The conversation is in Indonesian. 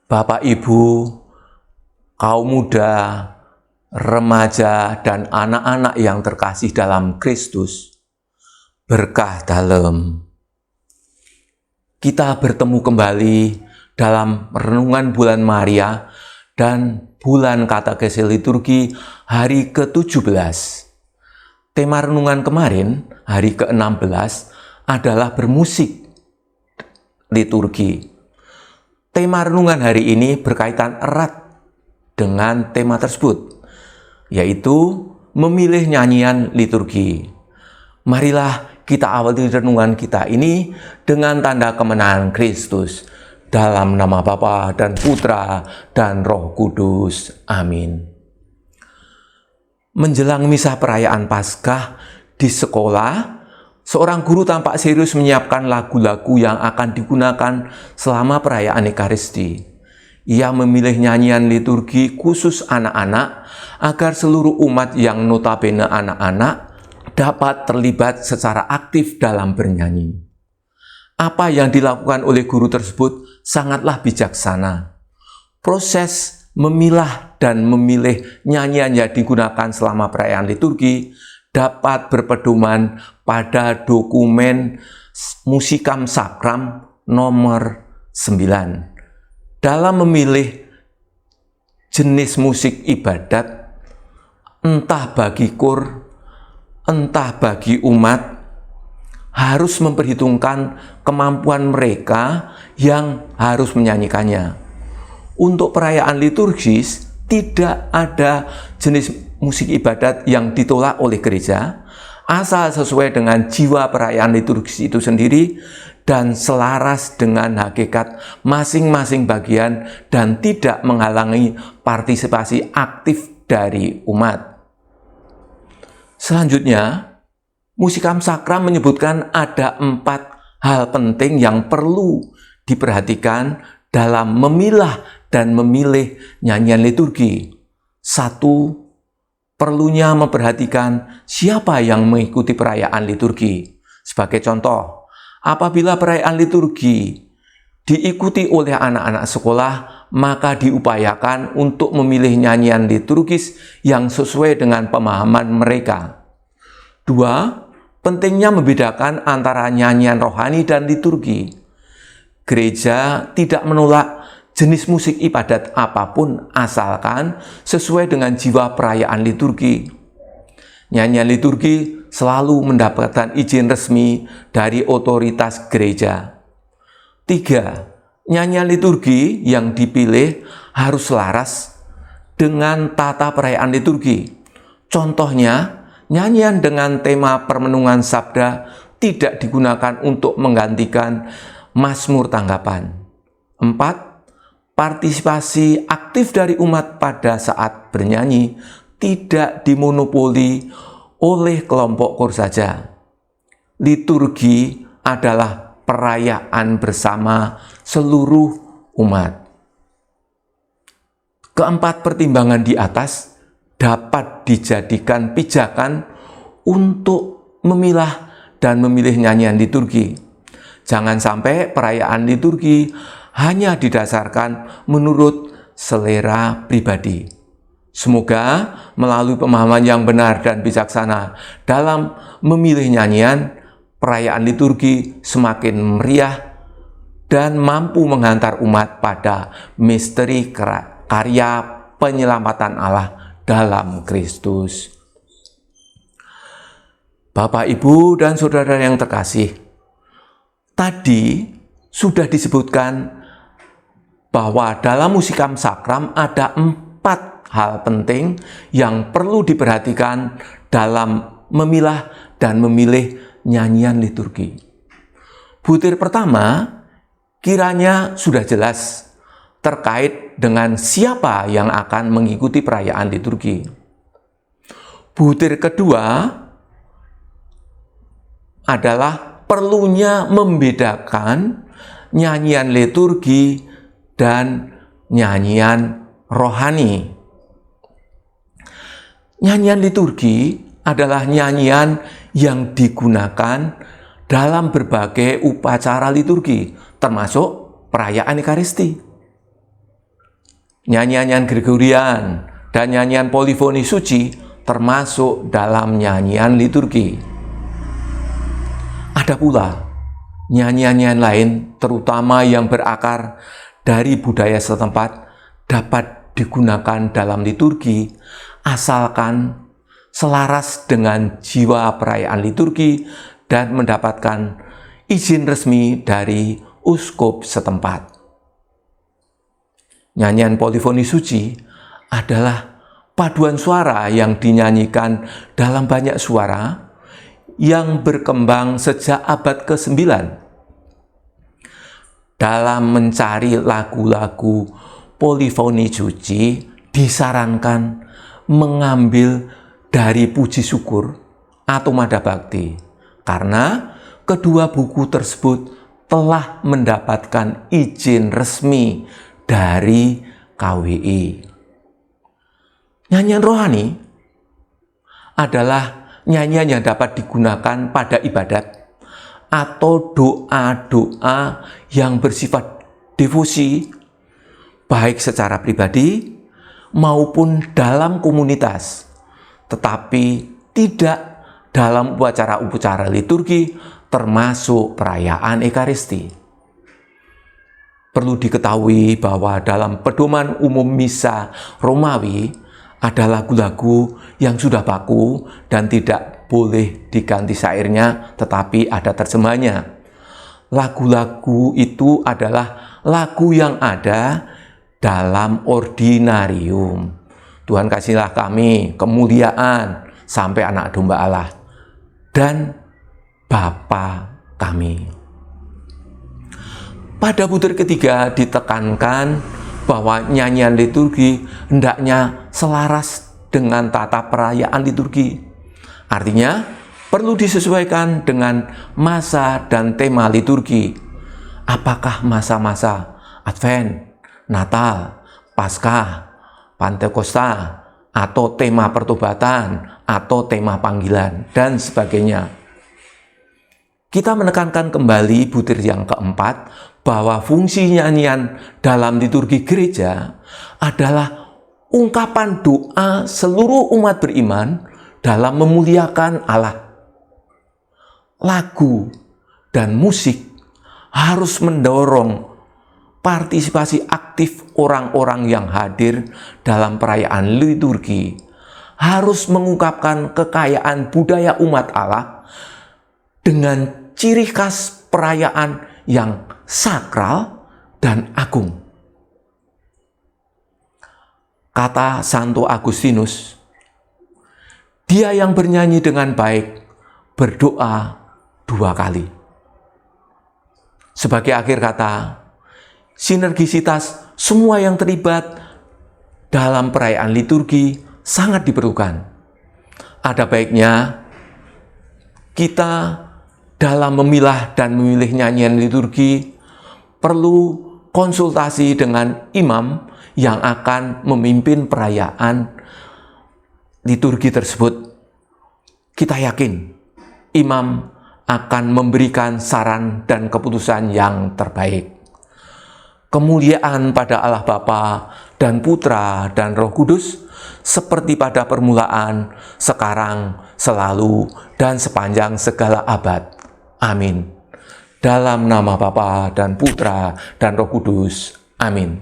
Bapak, Ibu, kaum muda, remaja, dan anak-anak yang terkasih dalam Kristus, berkah dalam. Kita bertemu kembali dalam renungan bulan Maria dan bulan katekesi liturgi hari ke-17. Tema renungan kemarin, hari ke-16, adalah bermusik liturgi. Tema renungan hari ini berkaitan erat dengan tema tersebut, yaitu memilih nyanyian liturgi. Marilah kita awali renungan kita ini dengan tanda kemenangan Kristus. Dalam nama Bapa dan Putra dan Roh Kudus. Amin. Menjelang misa perayaan Paskah di sekolah, seorang guru tampak serius menyiapkan lagu-lagu yang akan digunakan selama perayaan Ekaristi. Ia memilih nyanyian liturgi khusus anak-anak agar seluruh umat yang notabene anak-anak dapat terlibat secara aktif dalam bernyanyi. Apa yang dilakukan oleh guru tersebut sangatlah bijaksana. Proses memilah dan memilih nyanyian yang digunakan selama perayaan liturgi dapat berpedoman pada dokumen Musikam Sakram nomor 9. Dalam memilih jenis musik ibadat, entah bagi kur, entah bagi umat, harus memperhitungkan kemampuan mereka yang harus menyanyikannya. Untuk perayaan liturgis, tidak ada jenis musik ibadat yang ditolak oleh gereja, asal sesuai dengan jiwa perayaan liturgis itu sendiri dan selaras dengan hakikat masing-masing bagian dan tidak menghalangi partisipasi aktif dari umat. Selanjutnya, Musikam Sakram menyebutkan ada 4 hal penting yang perlu diperhatikan dalam memilah dan memilih nyanyian liturgi. 1. Perlunya memperhatikan siapa yang mengikuti perayaan liturgi. Sebagai contoh, apabila perayaan liturgi diikuti oleh anak-anak sekolah, maka diupayakan untuk memilih nyanyian liturgis yang sesuai dengan pemahaman mereka. 2. Pentingnya membedakan antara nyanyian rohani dan liturgi. Gereja tidak menolak jenis musik ibadat apapun asalkan sesuai dengan jiwa perayaan liturgi. Nyanyian liturgi selalu mendapatkan izin resmi dari otoritas gereja. 3. Nyanyian liturgi yang dipilih harus selaras dengan tata perayaan liturgi. Contohnya, nyanyian dengan tema permenungan sabda tidak digunakan untuk menggantikan Mazmur tanggapan. 4. Partisipasi aktif dari umat pada saat bernyanyi tidak dimonopoli oleh kelompok kur saja. Liturgi adalah perayaan bersama seluruh umat. Keempat pertimbangan di atas dapat dijadikan pijakan untuk memilah dan memilih nyanyian liturgi. Jangan sampai perayaan liturgi hanya didasarkan menurut selera pribadi. Semoga melalui pemahaman yang benar dan bijaksana dalam memilih nyanyian, perayaan liturgi semakin meriah dan mampu menghantar umat pada misteri karya penyelamatan Allah dalam Kristus. Bapak, Ibu, dan saudara yang terkasih, tadi sudah disebutkan bahwa dalam Musikam Sakram ada 4 hal penting yang perlu diperhatikan dalam memilah dan memilih nyanyian liturgi. Butir pertama, kiranya sudah jelas terkait dengan siapa yang akan mengikuti perayaan liturgi. Butir kedua adalah perlunya membedakan nyanyian liturgi dan nyanyian rohani. Nyanyian liturgi adalah nyanyian yang digunakan dalam berbagai upacara liturgi, termasuk perayaan Ekaristi. Nyanyian Gregorian dan nyanyian polifoni suci termasuk dalam nyanyian liturgi. Ada pula nyanyian lain, terutama yang berakar dari budaya setempat, dapat digunakan dalam liturgi asalkan selaras dengan jiwa perayaan liturgi dan mendapatkan izin resmi dari uskup setempat. Nyanyian polifoni suci adalah paduan suara yang dinyanyikan dalam banyak suara yang berkembang sejak abad ke-9. Dalam mencari lagu-lagu polifoni suci, disarankan mengambil dari puji syukur atau nada bakti, karena kedua buku tersebut telah mendapatkan izin resmi dari KWI. Nyanyian rohani adalah nyanyian yang dapat digunakan pada ibadat atau doa-doa yang bersifat devosi, baik secara pribadi maupun dalam komunitas, tetapi tidak dalam upacara-upacara liturgi termasuk perayaan Ekaristi. Perlu diketahui bahwa dalam pedoman umum misa Romawi ada lagu-lagu yang sudah baku dan tidak boleh diganti syairnya, tetapi ada terjemahnya. Lagu-lagu itu adalah lagu yang ada dalam ordinarium. Tuhan kasihlah kami kemuliaan sampai anak domba Allah dan Bapa kami. Pada butir ketiga ditekankan bahwa nyanyian liturgi hendaknya selaras dengan tata perayaan liturgi. Artinya, perlu disesuaikan dengan masa dan tema liturgi. Apakah masa-masa Advent, Natal, Paskah, Pantekosta, atau tema pertobatan, atau tema panggilan, dan sebagainya. Kita menekankan kembali butir yang keempat, bahwa fungsi nyanyian dalam liturgi gereja adalah ungkapan doa seluruh umat beriman dalam memuliakan Allah. Lagu dan musik harus mendorong partisipasi aktif orang-orang yang hadir dalam perayaan liturgi, harus mengungkapkan kekayaan budaya umat Allah dengan ciri khas perayaan yang sakral dan agung. Kata Santo Agustinus, dia yang bernyanyi dengan baik berdoa 2 kali. Sebagai akhir kata, sinergisitas semua yang terlibat dalam perayaan liturgi sangat diperlukan. Ada baiknya kita dalam memilah dan memilih nyanyian liturgi perlu konsultasi dengan imam yang akan memimpin perayaan liturgi tersebut. Kita yakin imam akan memberikan saran dan keputusan yang terbaik. Kemuliaan pada Allah Bapa dan Putra dan Roh Kudus, seperti pada permulaan, sekarang, selalu, dan sepanjang segala abad. Amin. Dalam nama Bapa dan Putra dan Roh Kudus. Amin.